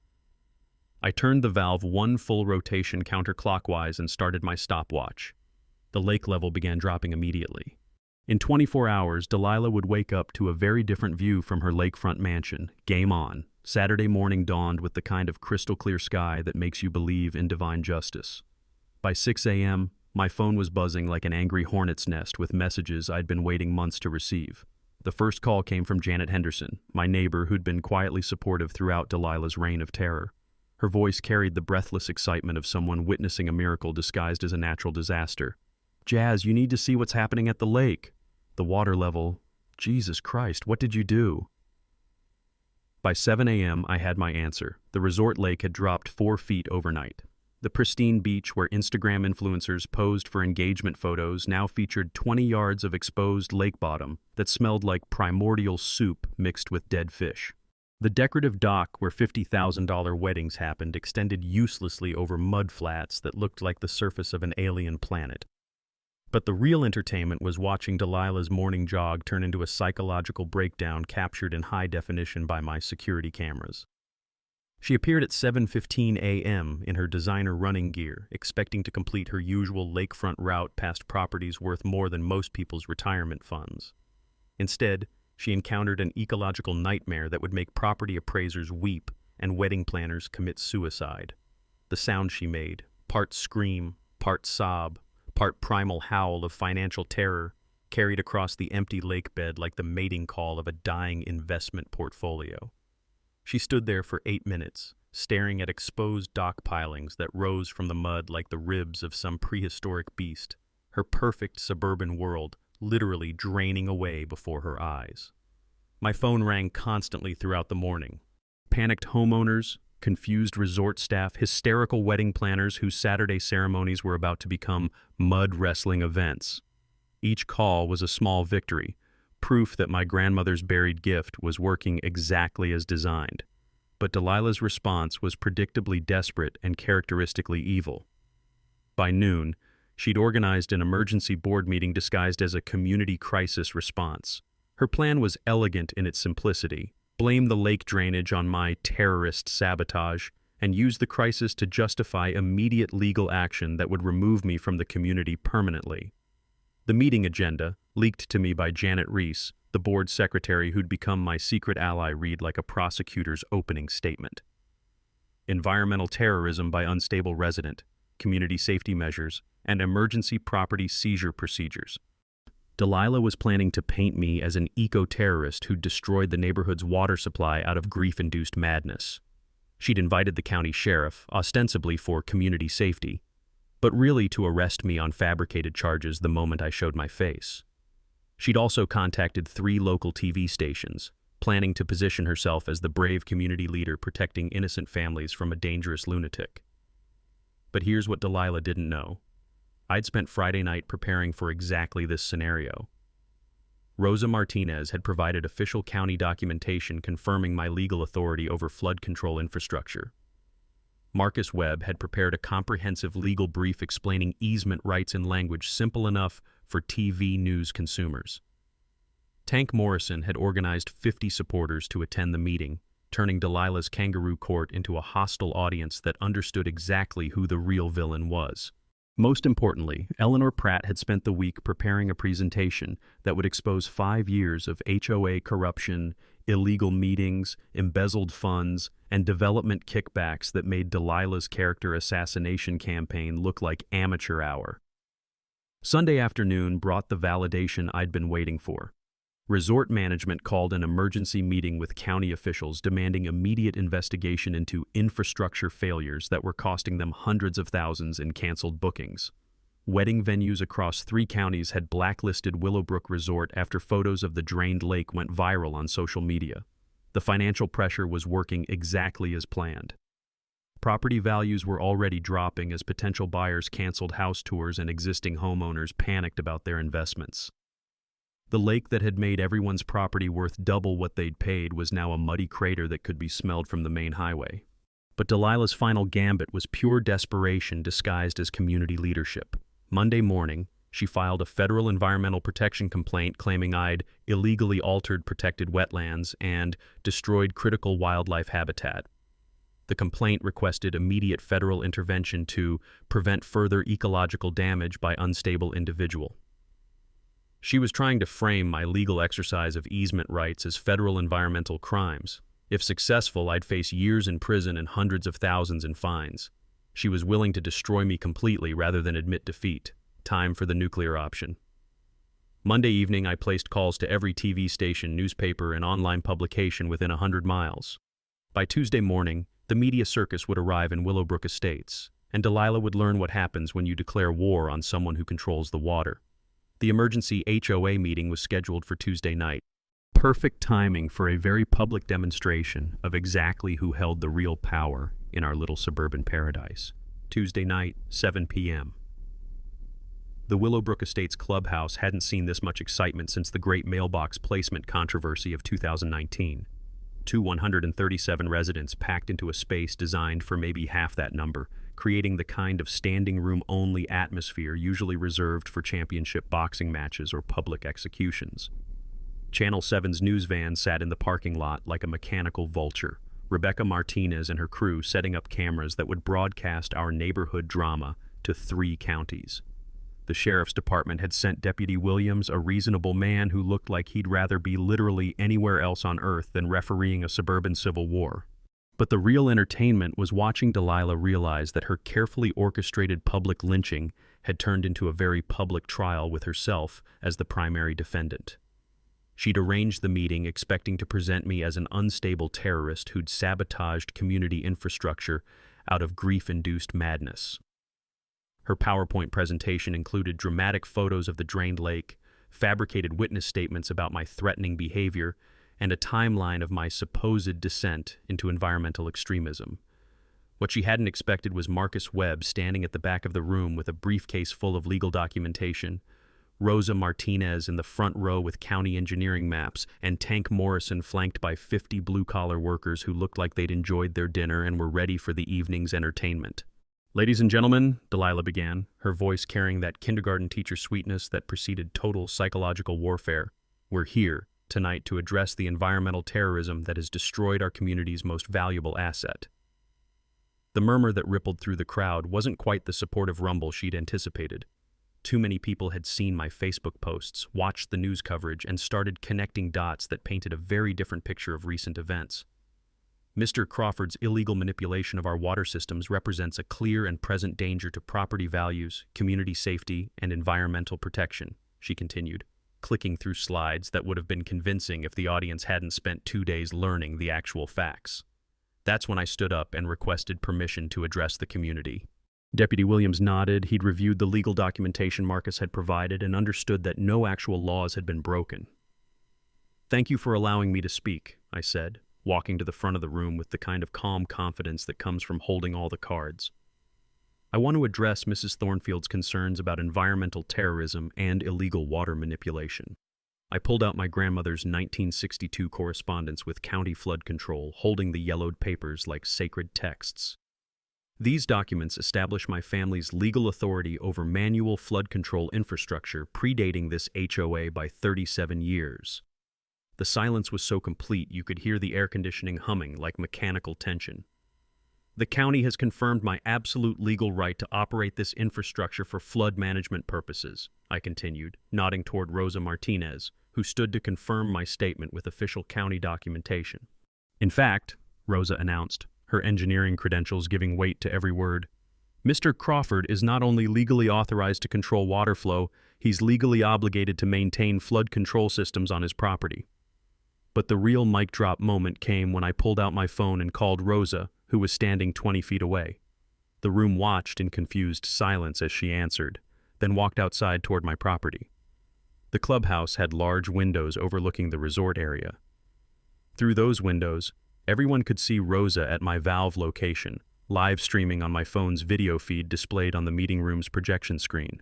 I turned the valve one full rotation counterclockwise and started my stopwatch. The lake level began dropping immediately. In 24 hours, Delilah would wake up to a very different view from her lakefront mansion. Game on. Saturday morning dawned with the kind of crystal-clear sky that makes you believe in divine justice. By 6 a.m., my phone was buzzing like an angry hornet's nest with messages I'd been waiting months to receive. The first call came from Janet Henderson, my neighbor who'd been quietly supportive throughout Delilah's reign of terror. Her voice carried the breathless excitement of someone witnessing a miracle disguised as a natural disaster. "Jazz, you need to see what's happening at the lake. The water level. Jesus Christ, what did you do?" By 7 a.m., I had my answer. The resort lake had dropped 4 feet overnight. The pristine beach where Instagram influencers posed for engagement photos now featured 20 yards of exposed lake bottom that smelled like primordial soup mixed with dead fish. The decorative dock where $50,000 weddings happened extended uselessly over mud flats that looked like the surface of an alien planet. But the real entertainment was watching Delilah's morning jog turn into a psychological breakdown captured in high definition by my security cameras. She appeared at 7:15 a.m. in her designer running gear, expecting to complete her usual lakefront route past properties worth more than most people's retirement funds. Instead, she encountered an ecological nightmare that would make property appraisers weep and wedding planners commit suicide. The sound she made, part scream, part sob, part primal howl of financial terror, carried across the empty lake bed like the mating call of a dying investment portfolio. She stood there for 8 minutes, staring at exposed dock pilings that rose from the mud like the ribs of some prehistoric beast, her perfect suburban world literally draining away before her eyes. My phone rang constantly throughout the morning. Panicked homeowners, confused resort staff, hysterical wedding planners whose Saturday ceremonies were about to become mud wrestling events. Each call was a small victory, proof that my grandmother's buried gift was working exactly as designed. But Delilah's response was predictably desperate and characteristically evil. By noon, she'd organized an emergency board meeting disguised as a community crisis response. Her plan was elegant in its simplicity: blame the lake drainage on my terrorist sabotage, and use the crisis to justify immediate legal action that would remove me from the community permanently. The meeting agenda, leaked to me by Janet Reese, the board secretary who'd become my secret ally, read like a prosecutor's opening statement. Environmental terrorism by unstable resident, community safety measures, and emergency property seizure procedures. Delilah was planning to paint me as an eco-terrorist who'd destroyed the neighborhood's water supply out of grief-induced madness. She'd invited the county sheriff, ostensibly for community safety, but really to arrest me on fabricated charges the moment I showed my face. She'd also contacted 3 local TV stations, planning to position herself as the brave community leader protecting innocent families from a dangerous lunatic. But here's what Delilah didn't know. I'd spent Friday night preparing for exactly this scenario. Rosa Martinez had provided official county documentation confirming my legal authority over flood control infrastructure. Marcus Webb had prepared a comprehensive legal brief explaining easement rights in language simple enough for TV news consumers. Tank Morrison had organized 50 supporters to attend the meeting, turning Delilah's kangaroo court into a hostile audience that understood exactly who the real villain was. Most importantly, Eleanor Pratt had spent the week preparing a presentation that would expose 5 years of HOA corruption, illegal meetings, embezzled funds, and development kickbacks that made Delilah's character assassination campaign look like amateur hour. Sunday afternoon brought the validation I'd been waiting for. Resort management called an emergency meeting with county officials demanding immediate investigation into infrastructure failures that were costing them hundreds of thousands in canceled bookings. Wedding venues across 3 counties had blacklisted Willowbrook Resort after photos of the drained lake went viral on social media. The financial pressure was working exactly as planned. Property values were already dropping as potential buyers canceled house tours and existing homeowners panicked about their investments. The lake that had made everyone's property worth double what they'd paid was now a muddy crater that could be smelled from the main highway. But Delilah's final gambit was pure desperation disguised as community leadership. Monday morning, she filed a federal environmental protection complaint claiming I'd illegally altered protected wetlands and destroyed critical wildlife habitat. The complaint requested immediate federal intervention to prevent further ecological damage by unstable individual. She was trying to frame my legal exercise of easement rights as federal environmental crimes. If successful, I'd face years in prison and hundreds of thousands in fines. She was willing to destroy me completely rather than admit defeat. Time for the nuclear option. Monday evening, I placed calls to every TV station, newspaper, and online publication within 100 miles. By Tuesday morning, the media circus would arrive in Willowbrook Estates, and Delilah would learn what happens when you declare war on someone who controls the water. The emergency HOA meeting was scheduled for Tuesday night. Perfect timing for a very public demonstration of exactly who held the real power in our little suburban paradise. Tuesday night, 7 p.m. The Willowbrook Estates clubhouse hadn't seen this much excitement since the great mailbox placement controversy of 2019. 137 residents packed into a space designed for maybe half that number, creating the kind of standing room only atmosphere usually reserved for championship boxing matches or public executions. Channel 7's news van sat in the parking lot like a mechanical vulture, Rebecca Martinez and her crew setting up cameras that would broadcast our neighborhood drama to 3 counties. The sheriff's department had sent Deputy Williams, a reasonable man who looked like he'd rather be literally anywhere else on earth than refereeing a suburban civil war. But the real entertainment was watching Delilah realize that her carefully orchestrated public lynching had turned into a very public trial with herself as the primary defendant. She'd arranged the meeting expecting to present me as an unstable terrorist who'd sabotaged community infrastructure out of grief-induced madness. Her PowerPoint presentation included dramatic photos of the drained lake, fabricated witness statements about my threatening behavior, and a timeline of my supposed descent into environmental extremism. What she hadn't expected was Marcus Webb standing at the back of the room with a briefcase full of legal documentation, Rosa Martinez in the front row with county engineering maps, and Tank Morrison flanked by 50 blue-collar workers who looked like they'd enjoyed their dinner and were ready for the evening's entertainment. "Ladies and gentlemen," Delilah began, her voice carrying that kindergarten teacher sweetness that preceded total psychological warfare, "we're here tonight to address the environmental terrorism that has destroyed our community's most valuable asset." The murmur that rippled through the crowd wasn't quite the supportive rumble she'd anticipated. Too many people had seen my Facebook posts, watched the news coverage, and started connecting dots that painted a very different picture of recent events. Mr. Crawford's illegal manipulation of our water systems represents a clear and present danger to property values, community safety, and environmental protection, she continued. clicking through slides that would have been convincing if the audience hadn't spent 2 days learning the actual facts. That's when I stood up and requested permission to address the community. Deputy Williams nodded. He'd reviewed the legal documentation Marcus had provided and understood that no actual laws had been broken. "Thank you for allowing me to speak," I said, walking to the front of the room with the kind of calm confidence that comes from holding all the cards. "I want to address Mrs. Thornfield's concerns about environmental terrorism and illegal water manipulation." I pulled out my grandmother's 1962 correspondence with County Flood Control, holding the yellowed papers like sacred texts. These documents establish my family's legal authority over manual flood control infrastructure predating this HOA by 37 years. The silence was so complete you could hear the air conditioning humming like mechanical tension. "The county has confirmed my absolute legal right to operate this infrastructure for flood management purposes," I continued, nodding toward Rosa Martinez, who stood to confirm my statement with official county documentation. "In fact," Rosa announced, her engineering credentials giving weight to every word, "Mr. Crawford is not only legally authorized to control water flow, he's legally obligated to maintain flood control systems on his property." But the real mic drop moment came when I pulled out my phone and called Rosa, who was standing 20 feet away. The room watched in confused silence as she answered, then walked outside toward my property. The clubhouse had large windows overlooking the resort area. Through those windows, everyone could see Rosa at my valve location, live streaming on my phone's video feed displayed on the meeting room's projection screen.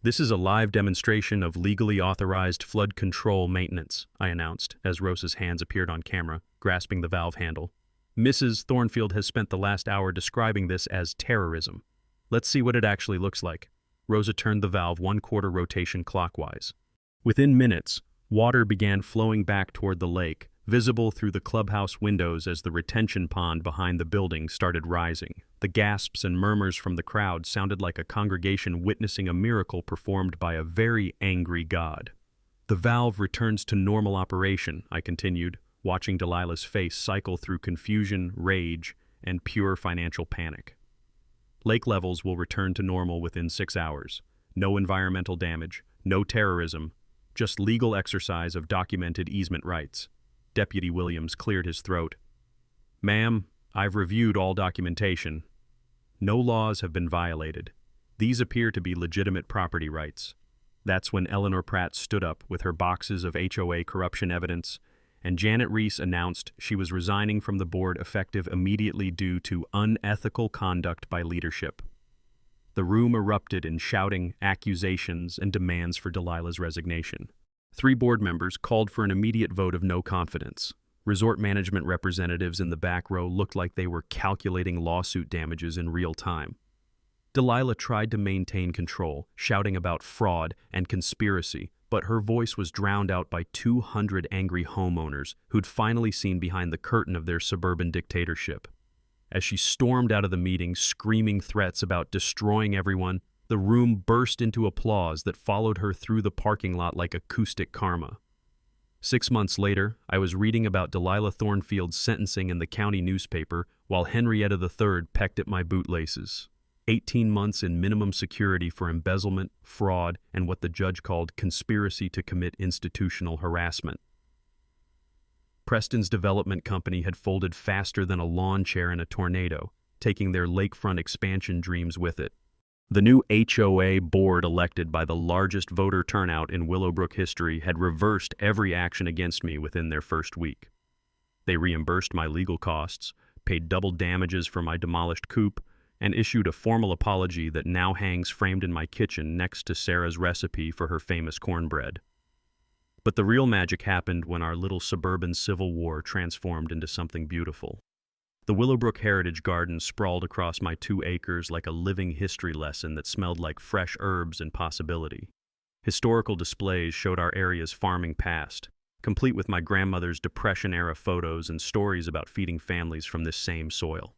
"This is a live demonstration of legally authorized flood control maintenance," I announced, as Rosa's hands appeared on camera, grasping the valve handle. "Mrs. Thornfield has spent the last hour describing this as terrorism. Let's see what it actually looks like." Rosa turned the valve 1/4 rotation clockwise. Within minutes, water began flowing back toward the lake, visible through the clubhouse windows as the retention pond behind the building started rising. The gasps and murmurs from the crowd sounded like a congregation witnessing a miracle performed by a very angry God. "The valve returns to normal operation," I continued, watching Delilah's face cycle through confusion, rage, and pure financial panic. "Lake levels will return to normal within 6 hours. No environmental damage, no terrorism, just legal exercise of documented easement rights." Deputy Williams cleared his throat. "Ma'am, I've reviewed all documentation. No laws have been violated. These appear to be legitimate property rights." That's when Eleanor Pratt stood up with her boxes of HOA corruption evidence, and Janet Reese announced she was resigning from the board effective immediately due to unethical conduct by leadership. The room erupted in shouting, accusations, and demands for Delilah's resignation. 3 board members called for an immediate vote of no confidence. Resort management representatives in the back row looked like they were calculating lawsuit damages in real time. Delilah tried to maintain control, shouting about fraud and conspiracy, but her voice was drowned out by 200 angry homeowners who'd finally seen behind the curtain of their suburban dictatorship. As she stormed out of the meeting, screaming threats about destroying everyone, the room burst into applause that followed her through the parking lot like acoustic karma. 6 months later, I was reading about Delilah Thornfield's sentencing in the county newspaper while Henrietta III pecked at my bootlaces. 18 months in minimum security for embezzlement, fraud, and what the judge called conspiracy to commit institutional harassment. Preston's development company had folded faster than a lawn chair in a tornado, taking their lakefront expansion dreams with it. The new HOA board elected by the largest voter turnout in Willowbrook history had reversed every action against me within their first week. They reimbursed my legal costs, paid double damages for my demolished coop, and issued a formal apology that now hangs framed in my kitchen next to Sarah's recipe for her famous cornbread. But the real magic happened when our little suburban civil war transformed into something beautiful. The Willowbrook Heritage Garden sprawled across my 2 acres like a living history lesson that smelled like fresh herbs and possibility. Historical displays showed our area's farming past, complete with my grandmother's Depression-era photos and stories about feeding families from this same soil.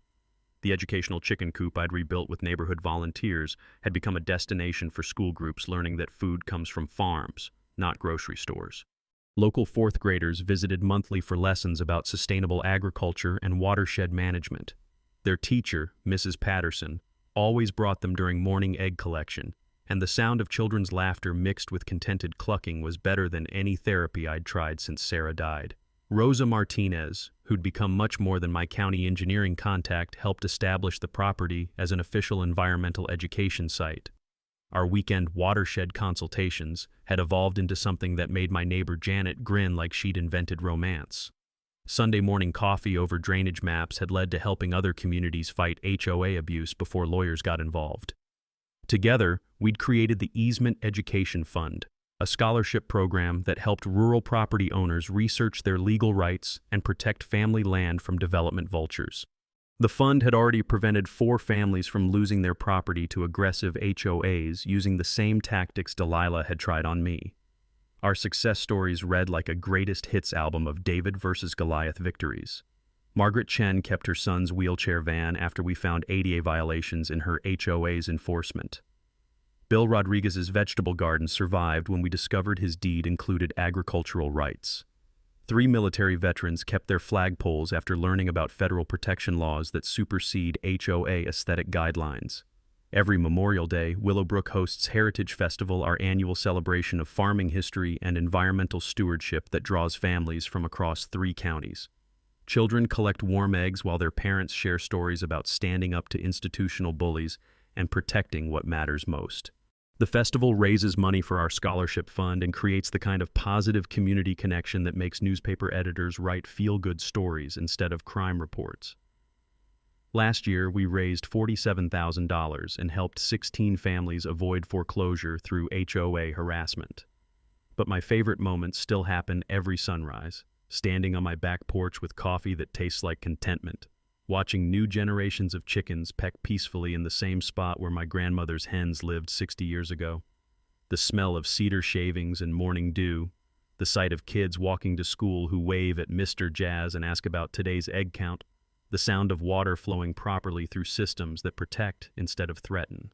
The educational chicken coop I'd rebuilt with neighborhood volunteers had become a destination for school groups learning that food comes from farms, not grocery stores. Local 4th graders visited monthly for lessons about sustainable agriculture and watershed management. Their teacher, Mrs. Patterson, always brought them during morning egg collection, and the sound of children's laughter mixed with contented clucking was better than any therapy I'd tried since Sarah died. Rosa Martinez, who'd become much more than my county engineering contact, helped establish the property as an official environmental education site. Our weekend watershed consultations had evolved into something that made my neighbor Janet grin like she'd invented romance. Sunday morning coffee over drainage maps had led to helping other communities fight HOA abuse before lawyers got involved. Together, we'd created the Easement Education Fund, a scholarship program that helped rural property owners research their legal rights and protect family land from development vultures. The fund had already prevented 4 families from losing their property to aggressive HOAs using the same tactics Delilah had tried on me. Our success stories read like a greatest hits album of David versus Goliath victories. Margaret Chen kept her son's wheelchair van after we found ADA violations in her HOA's enforcement. Bill Rodriguez's vegetable garden survived when we discovered his deed included agricultural rights. 3 military veterans kept their flagpoles after learning about federal protection laws that supersede HOA aesthetic guidelines. Every Memorial Day, Willowbrook hosts Heritage Festival, our annual celebration of farming history and environmental stewardship that draws families from across 3 counties. Children collect warm eggs while their parents share stories about standing up to institutional bullies and protecting what matters most. The festival raises money for our scholarship fund and creates the kind of positive community connection that makes newspaper editors write feel-good stories instead of crime reports. Last year, we raised $47,000 and helped 16 families avoid foreclosure through HOA harassment. But my favorite moments still happen every sunrise, standing on my back porch with coffee that tastes like contentment, watching new generations of chickens peck peacefully in the same spot where my grandmother's hens lived 60 years ago, the smell of cedar shavings and morning dew, the sight of kids walking to school who wave at Mr. Jazz and ask about today's egg count, the sound of water flowing properly through systems that protect instead of threaten.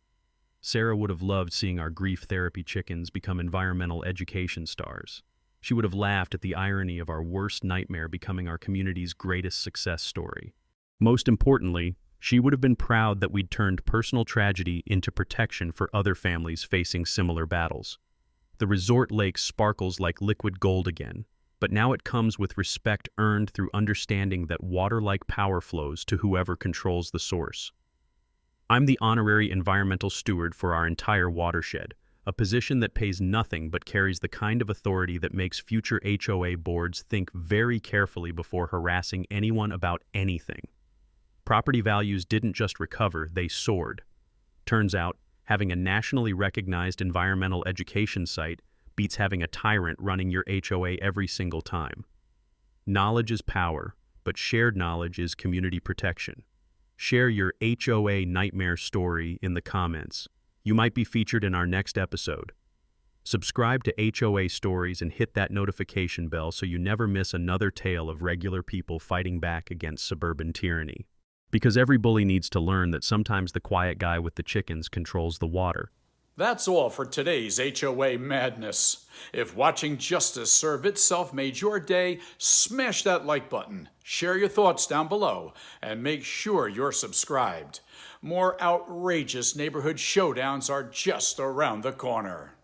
Sarah would have loved seeing our grief therapy chickens become environmental education stars. She would have laughed at the irony of our worst nightmare becoming our community's greatest success story. Most importantly, she would have been proud that we'd turned personal tragedy into protection for other families facing similar battles. The resort lake sparkles like liquid gold again, but now it comes with respect earned through understanding that water-like power flows to whoever controls the source. I'm the honorary environmental steward for our entire watershed, a position that pays nothing but carries the kind of authority that makes future HOA boards think very carefully before harassing anyone about anything. Property values didn't just recover, they soared. Turns out, having a nationally recognized environmental education site beats having a tyrant running your HOA every single time. Knowledge is power, but shared knowledge is community protection. Share your HOA nightmare story in the comments. You might be featured in our next episode. Subscribe to HOA Stories and hit that notification bell so you never miss another tale of regular people fighting back against suburban tyranny. Because every bully needs to learn that sometimes the quiet guy with the chickens controls the water. That's all for today's HOA madness. If watching justice serve itself made your day, smash that like button, share your thoughts down below, and make sure you're subscribed. More outrageous neighborhood showdowns are just around the corner.